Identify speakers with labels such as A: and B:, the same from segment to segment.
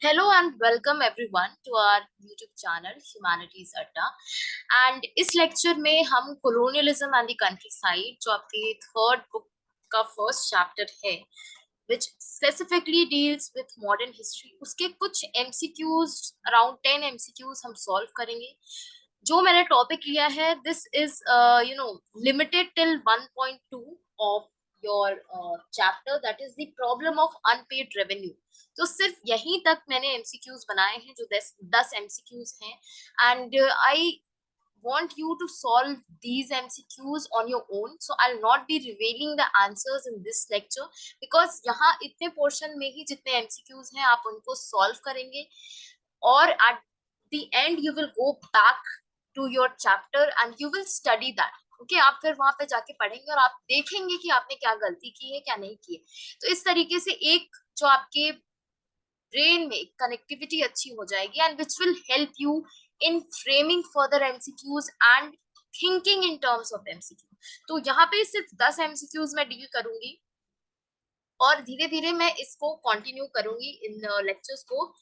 A: Hello and welcome everyone to our YouTube channel Humanities Adda. And इस lecture में हम colonialism and the countryside जो आपके third book का फर्स्ट चैप्टर है which specifically deals with modern history, उसके कुछ MCQs around 10 MCQs हम solve करेंगे. जो मैंने टॉपिक लिया है this is limited till 1.2 of your chapter, that is the problem of unpaid revenue. तो सिर्फ यहीं तक मैंने एमसीक्यूज बनाए हैं जो 10 एमसीक्यूज हैं and I want you to solve these MCQs on your own. So I'll not be revealing the answers in this lecture because यहाँ इतने portion में ही जितने MCQs हैं आप उनको solve करेंगे और at the end you will go back to your chapter and you will study that. Okay, आप फिर वहां पे जाके पढ़ेंगे और आप देखेंगे कि आपने क्या गलती की है क्या नहीं की है. तो इस तरीके से एक जो आपके ब्रेन में कनेक्टिविटी अच्छी हो जाएगी and which will help you in framing further MCQs and thinking in terms of MCQ. तो यहाँ पे सिर्फ 10 एमसीक्यूज में डील करूंगी और धीरे धीरे मैं इसको कंटिन्यू करूंगी इन लेक्चर्स को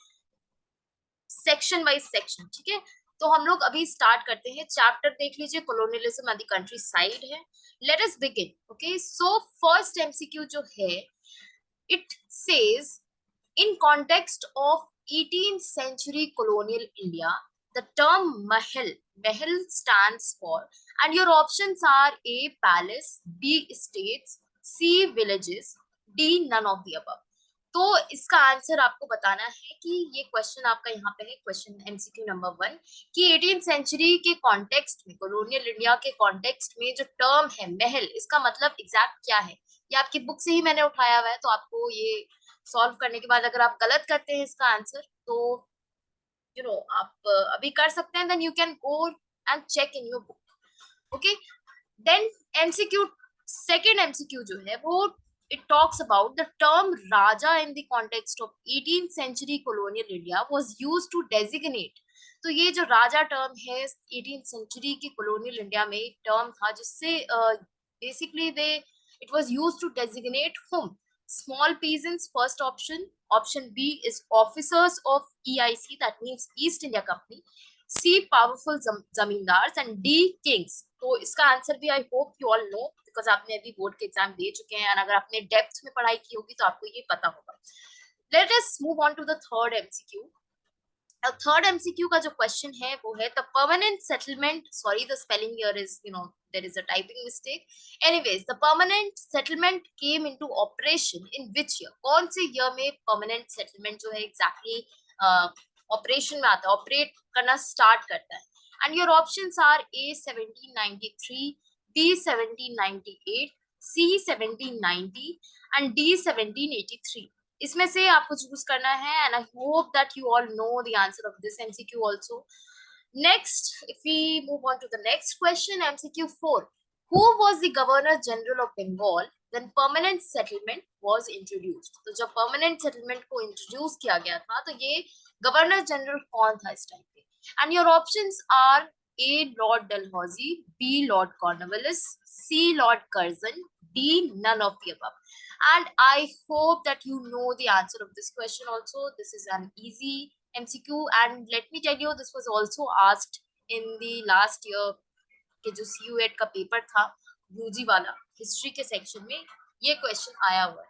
A: सेक्शन वाइज सेक्शन. ठीक है, तो हम लोग अभी स्टार्ट करते हैं. चैप्टर देख लीजिए, colonialism and the countryside है. Let us begin. Okay, so first MCQ जो है it says in context of 18th century colonial India, the term mahal stands for, and your options are A, palace, B, estates, C, villages, D, none of the above. तो इसका answer आपको बताना है कि ये question आपका यहाँ पे है, क्वेश्चन एमसीक्यू नंबर 1, कि 18th सेंचुरी के कॉन्टेक्स्ट में, कॉलोनियल इंडिया के कॉन्टेक्स्ट में जो टर्म है महल, इसका मतलब एग्जैक्ट क्या है. ये आपकी बुक से ही मैंने उठाया हुआ है, तो आपको ये सॉल्व करने के बाद अगर आप गलत करते हैं इसका आंसर तो आप अभी कर सकते हैं, then you can go and check in your book. Okay, then MCQ second MCQ जो है वो it talks about the term raja in the context of 18th century colonial India was used to designate. तो ये जो राजा term है 18th century की colonial India में term था जिससे basically it was used to designate whom? Small peasants, first option. Option B is officers of EIC, that means East India Company. C, powerful zamindars, and D, kings. तो इसका answer भी I hope you all know because आपने अभी board के exam दे चुके हैं, और अगर आपने डेप्थ में पढ़ाई की होगी तो आपको ये पता होगा. Let us move on to the third MCQ. Third MCQ का जो क्वेश्चन है वो है the permanent settlement, sorry the spelling here is there is a typing mistake. Anyways, the permanent settlement came into operation in which year? कौन से year में permanent settlement जो है exactly operation में आता है, operate करना start करता है? And your options are A 1793, B 1798, C 1790 and D 1783. इसमें से आपको चूज करना है and I hope that you all know the answer of this MCQ also. Next, if we move on to the next question, MCQ 4. Who was the Governor General of Bengal when permanent settlement was introduced? तो जब permanent settlement को introduce किया गया था तो ये Governor General कौन था इस टाइम पे? And your options are A, Lord Dalhousie, B, Lord Cornwallis, C, Lord Curzon, D, none of the above. And I hope that you know the answer of this question also. This is an easy MCQ and let me tell you this was also asked in the last year के जो CUET का paper था UG वाला history के section में ये question आया हुआ है.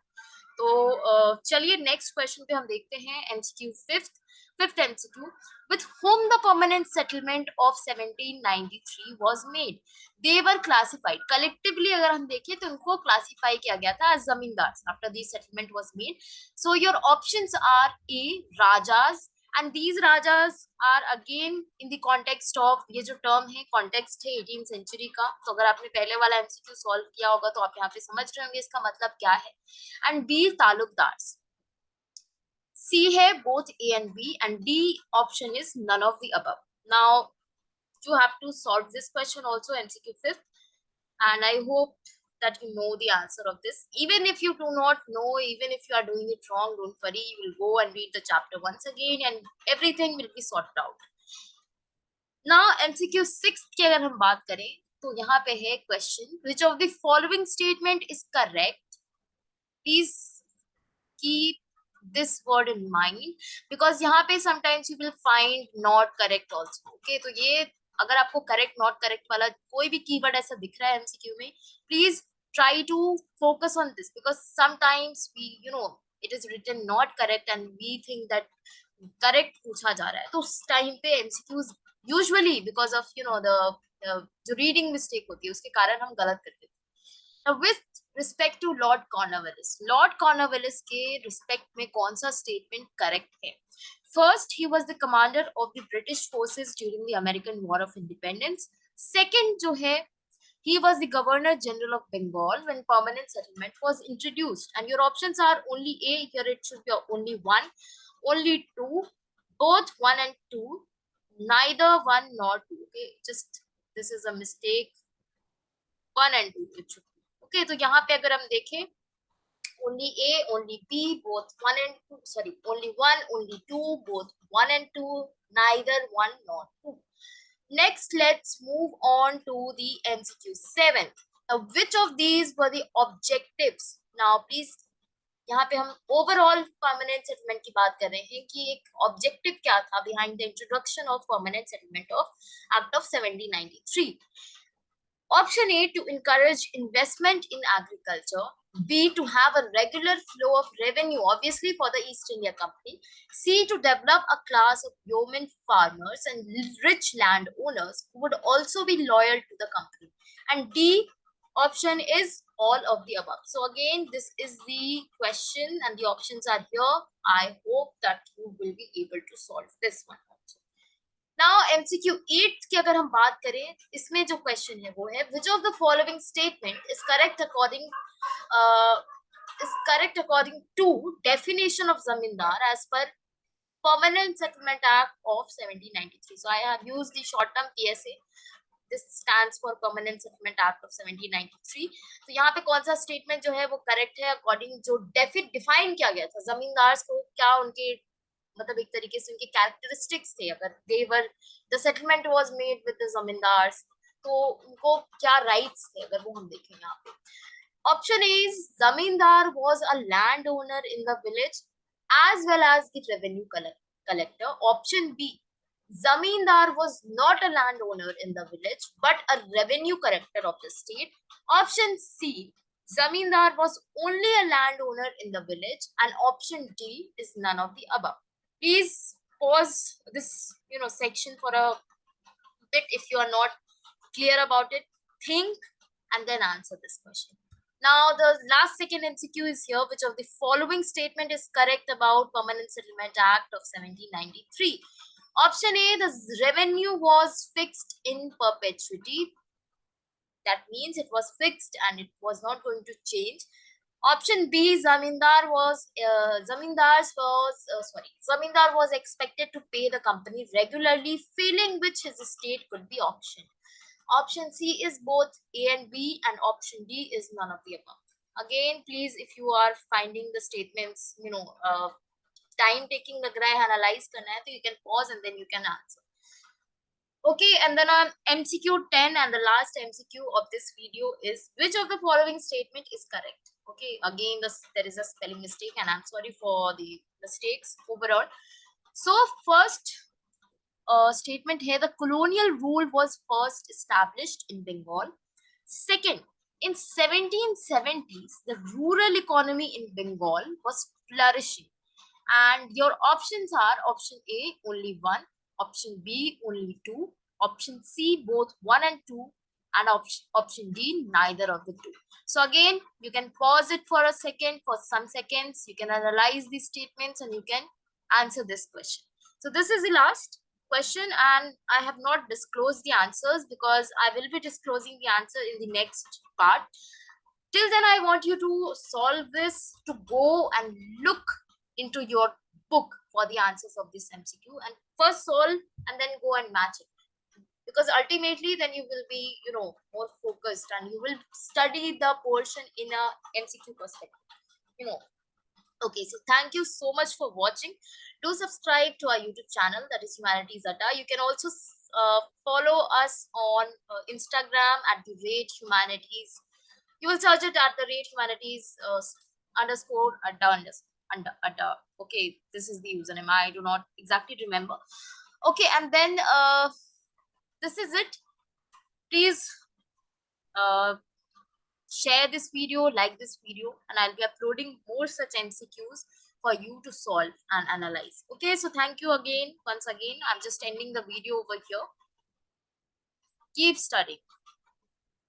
A: तो चलिए नेक्स्ट क्वेश्चन पे हम देखते हैं. MCQ fifth MCQ. With whom the permanent settlement of 1793 was made? They were classified collectively. अगर हम देखें तो उनको क्लासिफाई किया गया था as जमींदार after the settlement was made. So your options are A, rajas, and these rajas are again in the context of, ये जो term है context है 18th century का. तो अगर आपने पहले वाला MCQ solve किया होगा तो आप यहाँ पे समझ रहे होंगे इसका मतलब क्या है. And B, Talukdar. C है both A and B, and D option is none of the above. Now you have to solve this question also, MCQ 5th, and I hope that you know the answer of this. Even if you do not know, even if you are doing it wrong, don't worry, you will go and read the chapter once again and everything will be sorted out. Now MCQ 6 की अगर हम बात करें तो यहाँ पे है question, which of the following statement is correct? Please keep this word in mind, because यहाँ पे sometimes you will find not correct also. Okay, तो ये अगर आपको correct not correct वाला कोई भी keyword ऐसा दिख रहा है MCQ में, please try to focus on this, because sometimes we, it is written not correct and we think that correct पूछा जा रहा है, तो उस टाइम पे MCQs usually because of the जो reading mistake होती है उसके कारण हम गलत करते हैं. Now, with respect to Lord Cornwallis के respect में कौन सा statement correct है? First, he was the commander of the British forces during the American War of Independence. Second, जो है, he was the Governor General of Bengal when permanent settlement was introduced. And your options are only A. Here it should be only one, only two, both 1 and 2, neither 1 nor 2. Okay, just this is a mistake. 1 and 2 it should be. Okay, तो यहाँ पे अगर हम देखें, only A, only B, both 1 and 2. Sorry, only 1, only 2, both 1 and 2, neither 1 nor 2. Next, let's move on to the MCQ 7. Now, which of these were the objectives? Now, please, यहाँ पे हम overall permanent settlement की बात कर रहे हैं कि एक ऑब्जेक्टिव क्या था behind the introduction of permanent settlement of act of 1793. Option A, to encourage investment in agriculture. B, to have a regular flow of revenue, obviously for the East India Company. C, to develop a class of yeoman farmers and rich landowners who would also be loyal to the company. And D, option is all of the above. So again, this is the question and the options are here. I hope that you will be able to solve this one. Now MCQ 8 की अगर हम बात करें, इसमें जो question है वो है which of the following statement is correct according to definition of zamindar as per Permanent Settlement Act of 1793. So I have used the short term PSA. This stands for Permanent Settlement Act of 1793. तो यहाँ पे कौन सा statement जो है वो correct है according जो डिफाइन किया गया था जमींदार्स को, क्या उनके मतलब एक तरीके से उनके कैरेक्टरिस्टिक्स थे, अगर whether the settlement was made with the zamindars तो उनको क्या राइट्स थे, अगर वो हम देखें यहाँ पे. ऑप्शन ए इज जमींदार was a land owner in the village as well as the revenue collector. Option B, zamindar was not a landowner in the village but a revenue collector of the state. Option C, zamindar was only a landowner in the village. And option D is none of the above. Please pause this section for a bit if you are not clear about it. Think and then answer this question. Now, the last second MCQ is here. Which of the following statement is correct about Permanent Settlement Act of 1793? Option A, the revenue was fixed in perpetuity. That means it was fixed and it was not going to change. Option B, zamindar was expected to pay the company regularly, failing which his estate could be auctioned. Option C is both A and B, and option D is none of the above. Again, please, if you are finding the statements, time taking लग रहा है, analyze करना है, तो you can pause and then you can answer. Okay, and then on MCQ 10 and the last MCQ of this video is which of the following statement is correct? Okay, again, there is a spelling mistake and I'm sorry for the mistakes overall. So first statement here, the colonial rule was first established in Bengal. Second, in 1770s, the rural economy in Bengal was flourishing. And your options are option A, only 1, option B, only 2, option C, both 1 and 2, and option D, neither of the 2. So again, you can pause it for a second, for some seconds, you can analyze these statements and you can answer this question. So this is the last question and I have not disclosed the answers because I will be disclosing the answer in the next part. Till then, I want you to solve this, to go and look into your book for the answers of this MCQ and first solve and then go and match it, because ultimately then you will be more focused and you will study the portion in a MCQ perspective. Okay, so thank you so much for watching. Do subscribe to our YouTube channel, that is Humanities Adda. You can also follow us on Instagram at the rate humanities. You will search it at the rate humanities _Adda. Adda. Okay, this is the username. I do not exactly remember. Okay, and then this is it. Please share this video, like this video, and I'll be uploading more such MCQs for you to solve and analyze. Okay, so thank you again. Once again, I'm just ending the video over here. Keep studying.